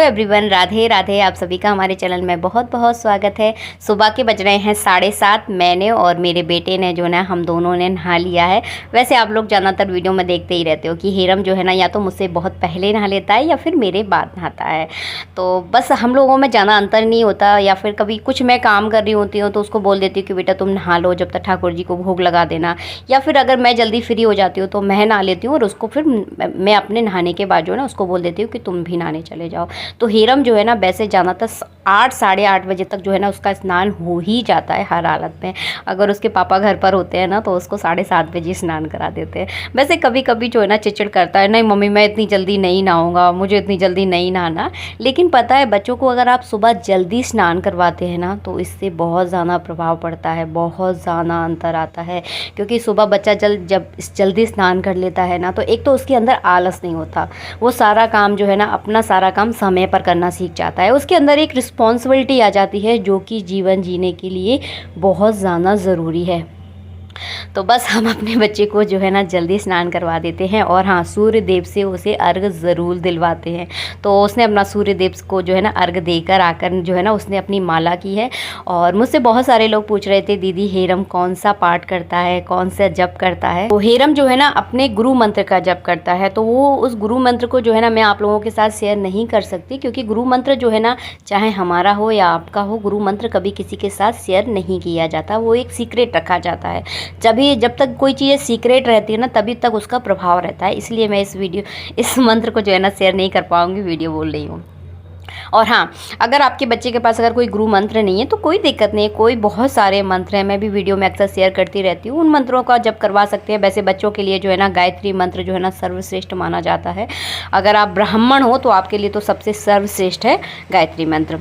Hello everyone, Radhe Radhe. आप सभी का हमारे चैनल में बहुत बहुत स्वागत है। सुबह के बज रहे हैं 7:30। मैंने और मेरे बेटे ने जो ना हम दोनों ने नहा लिया है। वैसे आप लोग ज़्यादातर वीडियो में देखते ही रहते हो कि हेरम जो है ना या तो मुझसे बहुत पहले नहा लेता है या फिर मेरे बाद नहाता है। तो बस हम लोगों में ज़्यादा अंतर नहीं होता, या फिर कभी कुछ मैं काम कर रही होती हूँ तो उसको बोल देती हूँ कि बेटा तुम नहा लो, जब तक ठाकुर जी को भोग लगा देना। या फिर अगर मैं जल्दी फ्री हो जाती हूँ तो मैं नहा लेती हूँ और उसको फिर मैं अपने नहाने के बाद जो है ना उसको बोल देती हूँ कि तुम भी नहाने चले जाओ। तो हेरम जो है ना वैसे ज़्यादातर 8 साढ़े 8 बजे तक जो है ना उसका स्नान हो ही जाता है हर हालत में। अगर उसके पापा घर पर होते हैं ना तो उसको 7:30 बजे स्नान करा देते हैं। वैसे कभी कभी जो है ना चिड़चिड़ करता है, नहीं मम्मी मैं इतनी जल्दी नहीं नहाऊंगा, मुझे इतनी जल्दी नहीं नहाना। लेकिन पता है बच्चों को अगर आप सुबह जल्दी स्नान करवाते हैं ना तो इससे बहुत ज़्यादा प्रभाव पड़ता है, बहुत ज़्यादा अंतर आता है। क्योंकि सुबह बच्चा जब जल्दी स्नान कर लेता है ना तो एक तो उसके अंदर आलस नहीं होता, वो सारा काम जो है ना अपना सारा काम समय पर करना सीख जाता है। उसके अंदर एक रिस्पॉन्सिबिलिटी आ जाती है जो कि जीवन जीने के लिए बहुत ज़्यादा ज़रूरी है। तो बस हम अपने बच्चे को जो है ना जल्दी स्नान करवा देते हैं। और हाँ, सूर्य देव से उसे अर्घ ज़रूर दिलवाते हैं। तो उसने अपना सूर्य देव को जो है ना अर्घ देकर आकर जो है ना उसने अपनी माला की है। और मुझसे बहुत सारे लोग पूछ रहे थे दीदी हेरम कौन सा पाठ करता है, कौन सा जप करता है। तो हेरम जो है ना अपने गुरु मंत्र का जप करता है। तो वो उस गुरु मंत्र को जो है ना मैं आप लोगों के साथ शेयर नहीं कर सकती, क्योंकि गुरु मंत्र जो है ना चाहे हमारा हो या आपका हो, गुरु मंत्र कभी किसी के साथ शेयर नहीं किया जाता, वो एक सीक्रेट रखा जाता है। जब तक कोई चीज़ सीक्रेट रहती है ना तभी तक उसका प्रभाव रहता है। इसलिए मैं इस मंत्र को जो है ना शेयर नहीं कर पाऊंगी, वीडियो बोल रही हूँ। और हाँ, अगर आपके बच्चे के पास अगर कोई गुरु मंत्र नहीं है तो कोई दिक्कत नहीं है, कोई बहुत सारे मंत्र हैं, मैं भी वीडियो में अक्सर शेयर करती रहती हूँ, उन मंत्रों का जप करवा सकते हैं। वैसे बच्चों के लिए जो है ना गायत्री मंत्र जो है ना सर्वश्रेष्ठ माना जाता है। अगर आप ब्राह्मण हो तो आपके लिए तो सबसे सर्वश्रेष्ठ है गायत्री मंत्र।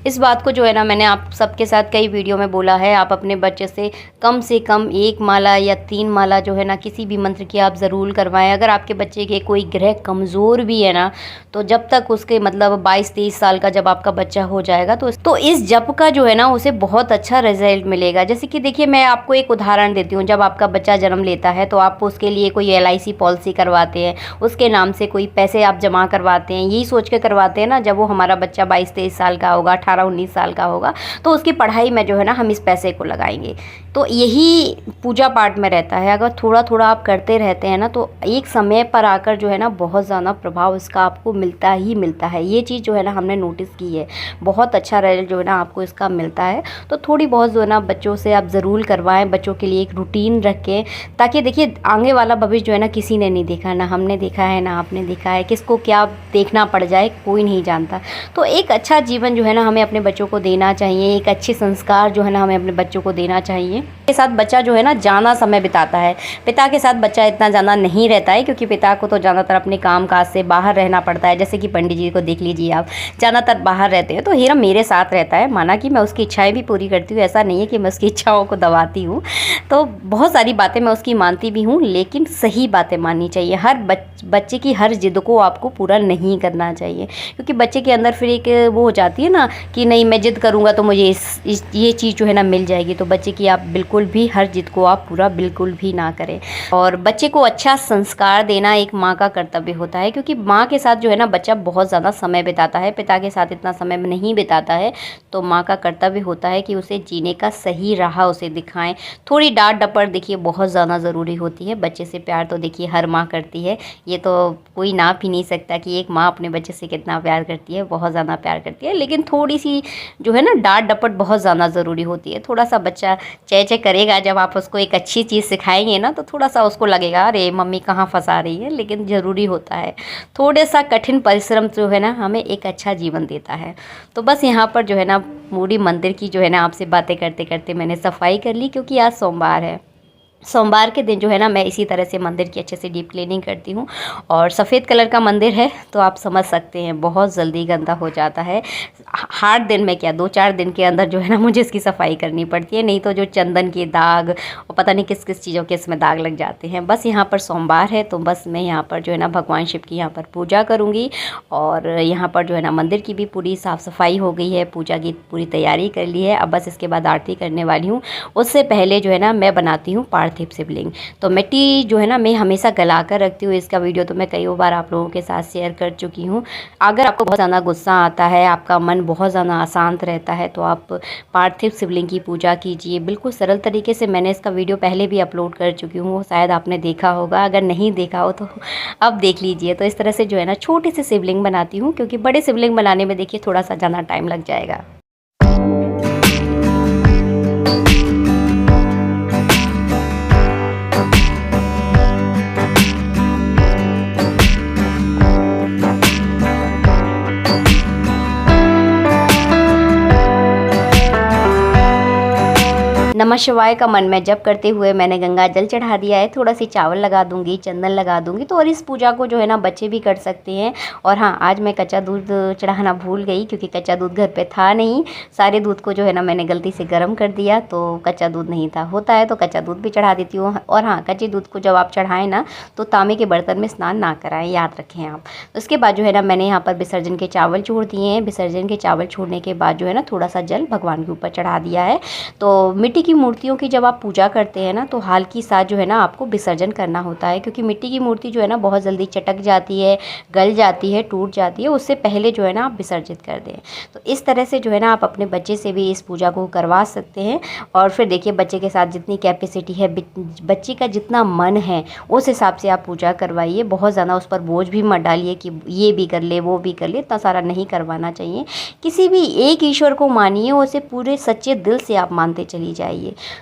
इस बात को जो है ना मैंने आप सबके साथ कई वीडियो में बोला है, आप अपने बच्चे से कम 1 माला या 3 माला जो है ना किसी भी मंत्र की आप ज़रूर करवाएं। अगर आपके बच्चे के कोई ग्रह कमज़ोर भी है ना तो जब तक उसके मतलब 22-23 साल का जब आपका बच्चा हो जाएगा तो इस जप का जो है ना उसे बहुत अच्छा रिजल्ट मिलेगा। जैसे कि देखिए मैं आपको एक उदाहरण देती हूँ, जब आपका बच्चा जन्म लेता है तो आप उसके लिए कोई LIC पॉलिसी करवाते हैं, उसके नाम से कोई पैसे आप जमा करवाते हैं, यही सोच के करवाते हैं ना जब वो हमारा बच्चा 22-23 साल का होगा, 18-19 साल का होगा तो उसकी पढ़ाई में जो है ना हम इस पैसे को लगाएंगे। तो यही पूजा पाठ में रहता है, अगर थोड़ा थोड़ा आप करते रहते हैं ना तो एक समय पर आकर जो है ना बहुत ज़्यादा प्रभाव इसका आपको मिलता ही मिलता है। ये चीज़ जो है ना हमने नोटिस की है, बहुत अच्छा रिजल्ट जो है ना आपको इसका मिलता है। तो थोड़ी बहुत जो है ना बच्चों से आप ज़रूर करवाएं, बच्चों के लिए एक रूटीन रखें, ताकि देखिए आगे वाला भविष्य जो है ना किसी ने नहीं देखा, ना हमने देखा है ना आपने देखा है, किसको क्या देखना पड़ जाए कोई नहीं जानता। तो एक अच्छा जीवन जो है ना हमें अपने बच्चों को देना चाहिए, एक अच्छे संस्कार जो है ना हमें अपने बच्चों को देना चाहिए। के साथ बच्चा जो है ना ज़्यादा समय बिताता है, पिता के साथ बच्चा इतना ज़्यादा नहीं रहता है, क्योंकि पिता को तो ज़्यादातर अपने काम काज से बाहर रहना पड़ता है। जैसे कि पंडित जी को देख लीजिए आप, ज़्यादातर बाहर रहते हैं। तो हेरम मेरे साथ रहता है, माना कि मैं उसकी इच्छाएं भी पूरी करती हूँ, ऐसा नहीं है कि मैं उसकी इच्छाओं को दबाती हूँ। तो बहुत सारी बातें मैं उसकी मानती भी हूँ, लेकिन सही बातें माननी चाहिए। हर बच्चे की हर जिद को आपको पूरा नहीं करना चाहिए, क्योंकि बच्चे के अंदर फिर एक वो हो जाती है ना कि नहीं मैं जिद करूँगा तो मुझे ये चीज़ जो है ना मिल जाएगी। तो बच्चे की आप बिल्कुल भी हर जिद को आप पूरा बिल्कुल भी ना करें। और बच्चे को अच्छा संस्कार देना एक माँ का कर्तव्य होता है, क्योंकि माँ के साथ जो है ना बच्चा बहुत ज़्यादा समय बिताता है, पिता के साथ इतना समय नहीं बिताता है। तो माँ का कर्तव्य होता है कि उसे जीने का सही राह उसे दिखाएं। थोड़ी डांट डपट देखिए बहुत ज़्यादा ज़रूरी होती है। बच्चे से प्यार तो देखिए हर माँ करती है, ये तो कोई नाप ही नहीं सकता कि एक माँ अपने बच्चे से कितना प्यार करती है, बहुत ज़्यादा प्यार करती है। लेकिन थोड़ी सी जो है ना डांट डपट बहुत ज़्यादा ज़रूरी होती है। थोड़ा सा बच्चा चेचे करेगा, जब आप उसको एक अच्छी चीज़ सिखाएंगे ना तो थोड़ा सा उसको लगेगा अरे मम्मी कहाँ फंसा रही है, लेकिन ज़रूरी होता है। थोड़ा सा कठिन परिश्रम जो है ना हमें एक अच्छा जीवन देता है। तो बस यहाँ पर जो है ना पूरी मंदिर की जो है ना आपसे बातें करते करते मैंने सफाई कर ली, क्योंकि आज सोमवार है। सोमवार के दिन जो है ना मैं इसी तरह से मंदिर की अच्छे से डीप क्लीनिंग करती हूँ। और सफ़ेद कलर का मंदिर है तो आप समझ सकते हैं बहुत जल्दी गंदा हो जाता है। 8 दिन में क्या 2-4 दिन के अंदर जो है ना मुझे इसकी सफाई करनी पड़ती है, नहीं तो जो चंदन के दाग और पता नहीं किस किस चीज़ों के इसमें दाग लग जाते हैं। बस यहाँ पर सोमवार है तो बस मैं यहाँ पर जो है ना भगवान शिव की यहाँ पर पूजा करूँगी। और यहाँ पर जो है ना मंदिर की भी पूरी साफ़ सफाई हो गई है, पूजा की पूरी तैयारी कर ली है। अब बस इसके बाद आरती करने वाली हूँ। उससे पहले जो है ना मैं बनाती हूँ पार्थिव शिवलिंग। तो मिट्टी जो है ना मैं हमेशा गला कर रखती हूँ। इसका वीडियो तो मैं कई बार आप लोगों के साथ शेयर कर चुकी हूँ। अगर आपको बहुत ज़्यादा गुस्सा आता है, आपका मन बहुत ज़्यादा अशांत रहता है, तो आप पार्थिव शिवलिंग की पूजा कीजिए। बिल्कुल सरल तरीके से मैंने इसका वीडियो पहले भी अपलोड कर चुकी हूँ, वो शायद आपने देखा होगा। अगर नहीं देखा हो तो अब देख लीजिए। तो इस तरह से जो है ना छोटी सी शिवलिंग बनाती हूँ, क्योंकि बड़े शिवलिंग बनाने में देखिए थोड़ा सा ज़्यादा टाइम लग जाएगा। नमः शिवाय का मन में जप करते हुए मैंने गंगा जल चढ़ा दिया है। थोड़ा सी चावल लगा दूंगी, चंदन लगा दूंगी। तो और इस पूजा को जो है ना बच्चे भी कर सकते हैं। और हाँ, आज मैं कच्चा दूध चढ़ाना भूल गई, क्योंकि कच्चा दूध घर पे था नहीं। सारे दूध को जो है ना मैंने गलती से गर्म कर दिया, तो कच्चा दूध नहीं था। होता है तो कच्चा दूध भी चढ़ा देती हूँ। और हाँ, कच्चे दूध को जब आप चढ़ाएं ना तो तांबे के बर्तन में स्नान ना कराएं, याद रखें आप। उसके बाद जो है ना मैंने यहाँ पर विसर्जन के चावल छोड़ दिए हैं। विसर्जन के चावल छोड़ने के बाद जो है ना थोड़ा सा जल भगवान के ऊपर चढ़ा दिया है। तो मिट्टी की मूर्तियों की जब आप पूजा करते हैं ना तो हाल के साथ जो है ना आपको विसर्जन करना होता है, क्योंकि मिट्टी की मूर्ति जो है ना बहुत जल्दी चटक जाती है, गल जाती है, टूट जाती है। उससे पहले जो है ना आप विसर्जित कर दें। तो इस तरह से जो है ना आप अपने बच्चे से भी इस पूजा को करवा सकते हैं। और फिर देखिए बच्चे के साथ जितनी कैपेसिटी है, बच्चे का जितना मन है उस हिसाब से आप पूजा करवाइए। बहुत ज़्यादा उस पर बोझ भी मत डालिए कि ये भी कर ले, वो भी कर ले। इतना सारा नहीं करवाना चाहिए। किसी भी एक ईश्वर को मानिए, उसे पूरे सच्चे दिल से आप मानते चली जाइए,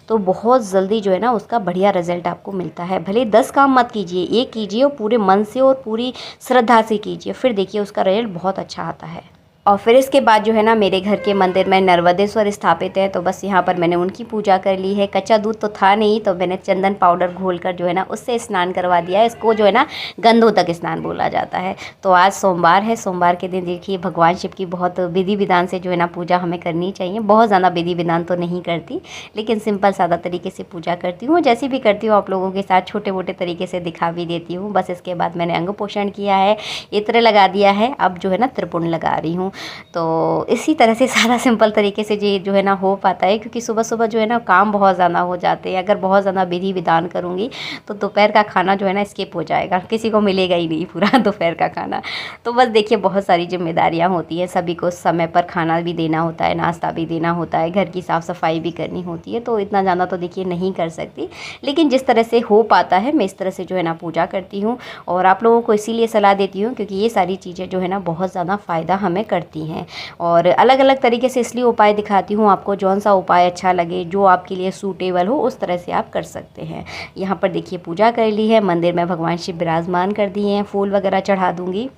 तो बहुत जल्दी जो है ना उसका बढ़िया रिजल्ट आपको मिलता है। भले 10 काम मत कीजिए, एक कीजिए और पूरे मन से और पूरी श्रद्धा से कीजिए, फिर देखिए उसका रिजल्ट बहुत अच्छा आता है। और फिर इसके बाद जो है ना मेरे घर के मंदिर में नर्मदेश्वर स्थापित है, तो बस यहाँ पर मैंने उनकी पूजा कर ली है। कच्चा दूध तो था नहीं, तो मैंने चंदन पाउडर घोलकर जो है ना उससे स्नान करवा दिया है। इसको जो है ना गंधोदक स्नान बोला जाता है। तो आज सोमवार है। सोमवार के दिन देखिए भगवान शिव की बहुत विधि विधान से जो है ना पूजा हमें करनी चाहिए। बहुत ज़्यादा विधि विधान तो नहीं करती, लेकिन सिंपल सादा तरीके से पूजा करती हूँ। जैसी भी करती हूँ आप लोगों के साथ छोटे मोटे तरीके से दिखा भी देती हूँ। बस इसके बाद मैंने अंग पोषण किया है, इत्र लगा दिया है। अब जो है ना त्रिपुंड लगा रही हूँ। तो इसी तरह से सारा सिंपल तरीके से ये जो है ना हो पाता है, क्योंकि सुबह सुबह जो है ना काम बहुत ज़्यादा हो जाते हैं। अगर बहुत ज़्यादा विधि विधान करूँगी तो दोपहर का खाना जो है ना स्किप हो जाएगा, किसी को मिलेगा ही नहीं पूरा दोपहर का खाना। तो बस देखिए बहुत सारी जिम्मेदारियाँ होती हैं, सभी को समय पर खाना भी देना होता है, नाश्ता भी देना होता है, घर की साफ़ सफाई भी करनी होती है। तो इतना ज़्यादा तो देखिए नहीं कर सकती, लेकिन जिस तरह से हो पाता है मैं इस तरह से जो है ना पूजा करती हूँ। और आप लोगों को इसीलिए सलाह देती हूँ क्योंकि ये सारी चीज़ें जो है ना बहुत ज़्यादा फ़ायदा हमें करती हैं। और अलग अलग तरीके से इसलिए उपाय दिखाती हूँ आपको, जौन सा उपाय अच्छा लगे, जो आपके लिए सूटेबल हो उस तरह से आप कर सकते हैं। यहाँ पर देखिए पूजा कर ली है, मंदिर में भगवान शिव विराजमान कर दिए हैं, फूल वगैरह चढ़ा दूँगी।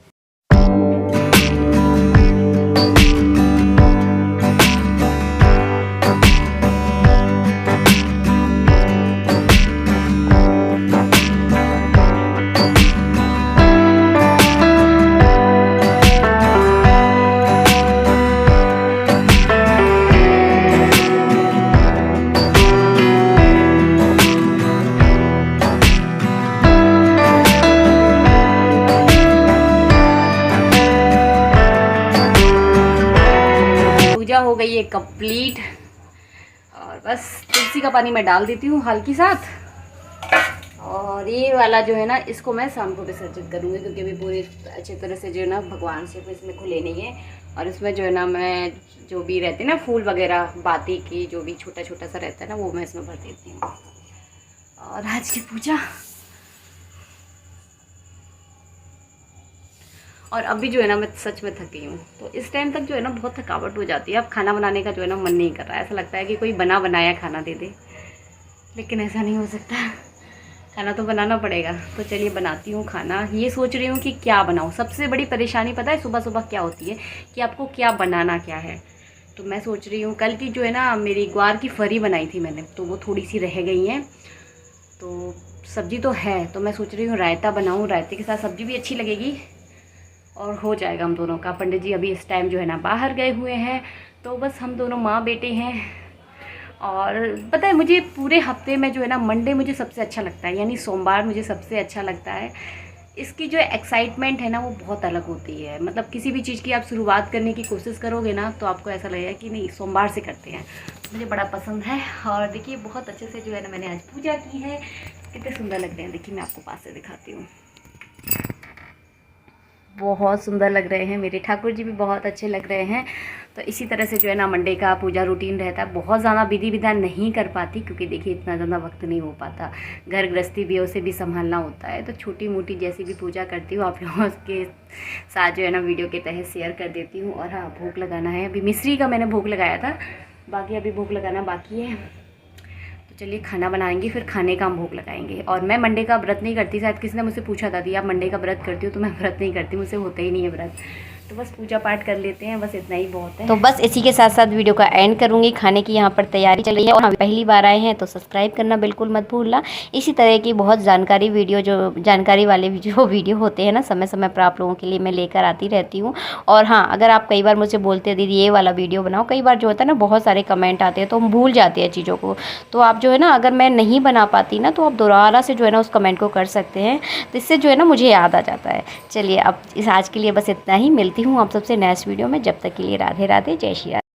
हो गई है कंप्लीट। और बस तुलसी का पानी मैं डाल देती हूँ हल्की साथ। और ये वाला जो है ना इसको मैं शाम को विसर्जित करूँगी, क्योंकि अभी पूरी अच्छी तरह से जो है ना भगवान से इसमें खुले नहीं है। और इसमें जो है ना मैं जो भी रहते हैं ना फूल वगैरह, बाती की जो भी छोटा छोटा सा रहता है ना वो मैं इसमें भर देती हूँ। और आज की पूजा और अभी जो है ना मैं सच में थकी हूँ। तो इस टाइम तक जो है ना बहुत थकावट हो जाती है। अब खाना बनाने का जो है ना मन नहीं कर रहा है, ऐसा लगता है कि कोई बना बनाया खाना दे दे, लेकिन ऐसा नहीं हो सकता, खाना तो बनाना पड़ेगा। तो चलिए बनाती हूँ खाना। ये सोच रही हूँ कि क्या बनाऊँ। सबसे बड़ी परेशानी पता है सुबह सुबह क्या होती है कि आपको क्या बनाना क्या है। तो मैं सोच रही हूँ कल की जो है ना मेरी ग्वार की फरी बनाई थी मैंने, तो वो थोड़ी सी रह गई हैं। तो सब्ज़ी तो है, तो मैं सोच रही हूँ रायता बनाऊँ, रायते के साथ सब्ज़ी भी अच्छी लगेगी और हो जाएगा हम दोनों का। पंडित जी अभी इस टाइम जो है ना बाहर गए हुए हैं, तो बस हम दोनों माँ बेटे हैं। और पता है मुझे पूरे हफ्ते में जो है ना मंडे मुझे सबसे अच्छा लगता है, यानी सोमवार मुझे सबसे अच्छा लगता है। इसकी जो एक्साइटमेंट है ना वो बहुत अलग होती है। मतलब किसी भी चीज़ की आप शुरुआत करने की कोशिश करोगे ना तो आपको ऐसा लगेगा कि नहीं सोमवार से करते हैं। मुझे बड़ा पसंद है। और देखिए बहुत अच्छे से जो है ना मैंने आज पूजा की है। कितने सुंदर लग रहे हैं, देखिए मैं आपको पास से दिखाती हूँ। बहुत सुंदर लग रहे हैं, मेरे ठाकुर जी भी बहुत अच्छे लग रहे हैं। तो इसी तरह से जो है ना मंडे का पूजा रूटीन रहता है। बहुत ज़्यादा विधि विधान नहीं कर पाती क्योंकि देखिए इतना ज़्यादा वक्त नहीं हो पाता, घर गृहस्थी भी है, उसे भी संभालना होता है। तो छोटी मोटी जैसी भी पूजा करती हूँ आप लोगों के साथ जो है ना वीडियो के तहत शेयर कर देती हूँ। और हाँ, भोग लगाना है, अभी मिश्री का मैंने भोग लगाया था, बाकी अभी भोग लगाना बाकी है। तो चलिए खाना बनाएंगे, फिर खाने का हम भोग लगाएंगे। और मैं मंडे का व्रत नहीं करती, शायद किसी ने मुझसे पूछा था कि आप मंडे का व्रत करती हो, तो मैं व्रत नहीं करती, मुझसे होता ही नहीं है व्रत। तो बस पूजा पाठ कर लेते हैं, बस इतना ही बहुत है। तो बस इसी के साथ साथ वीडियो का एंड करूंगी। खाने की यहाँ पर तैयारी चल रही है और हम पहली बार आए हैं तो सब्सक्राइब करना बिल्कुल मत भूलना। इसी तरह की बहुत जानकारी वीडियो, जो जानकारी वाले जो वीडियो होते हैं ना, समय समय पर आप लोगों के लिए मैं लेकर आती रहती हूँ। और हाँ, अगर आप कई बार मुझसे बोलते हैं दीदी ये वाला वीडियो बनाओ, कई बार जो होता है ना बहुत सारे कमेंट आते हैं तो हम भूल जाते हैं चीज़ों को। तो आप जो है ना, अगर मैं नहीं बना पाती ना, तो आप दोबारा से जो है ना उस कमेंट को कर सकते हैं, तो इससे जो है ना मुझे याद आ जाता है। चलिए अब इस आज के लिए बस इतना ही, मिलती हूँ आप सबसे नेक्स्ट वीडियो में। जब तक के लिए राधे राधे, जय श्री राधे।